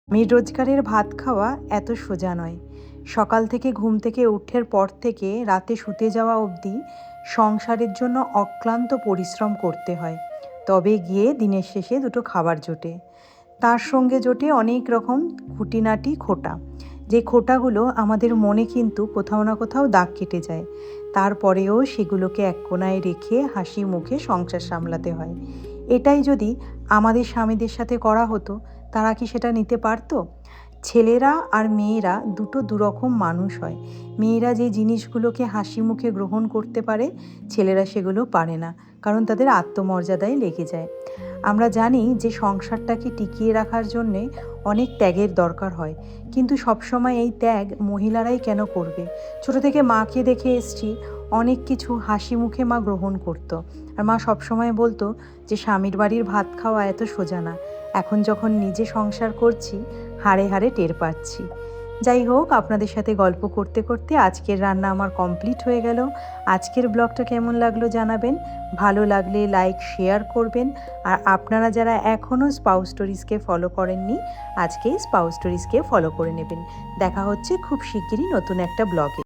রোজগারের ভাত খাওয়া এত সোজা নয়। সকাল থেকে ঘুম থেকে ওঠার পর থেকে রাতে শুতে যাওয়া অবধি সংসারের জন্য অক্লান্ত পরিশ্রম করতে হয়। তবে গিয়ে দিনের শেষে দুটো খাবার জোটে। তার সঙ্গে জোটে অনেক রকম খুঁটিনাটি খোঁটা, যে খোঁটাগুলো আমাদের মনে কিন্তু কোথাও না কোথাও দাগ কেটে যায়। তারপরেও সেগুলোকে এক কোণায় রেখে হাসি মুখে সংসার সামলাতে হয়। এটাই যদি আমাদের স্বামীদের সাথে করা হতো, তারা কি সেটা নিতে পারতো? ছেলেরা আর মেয়েরা দুটো দুরকম মানুষ হয়। মেয়েরা যে জিনিসগুলোকে হাসি মুখে গ্রহণ করতে পারে, ছেলেরা সেগুলো পারে না, কারণ তাদের আত্মমর্যাদায় লেগে যায়। আমরা জানি যে সংসারটাকে টিকিয়ে রাখার জন্যে অনেক ত্যাগের দরকার হয়, কিন্তু সবসময় এই ত্যাগ মহিলারাই কেন করবে? ছোট থেকে মাকে দেখে এসছি, অনেক কিছু হাসি মুখে মা গ্রহণ করতো। আর মা সবসময় বলতো যে স্বামীর বাড়ির ভাত খাওয়া এত সোজা না। এখন যখন নিজে সংসার করছি, হাড়ে হাড়ে টের পাচ্ছি। যাই হোক, আপনাদের সাথে গল্প করতে করতে আজকের রান্না আমার কমপ্লিট হয়ে গেল। আজকের ব্লগটা কেমন লাগলো জানাবেন। ভালো লাগলে লাইক শেয়ার করবেন। আর আপনারা যারা এখনও স্পাউস স্টোরিজকে ফলো করেননি, আজকেই স্পাউস স্টোরিজকে ফলো করে নেবেন। দেখা হচ্ছে খুব শিগগিরই নতুন একটা ব্লগে।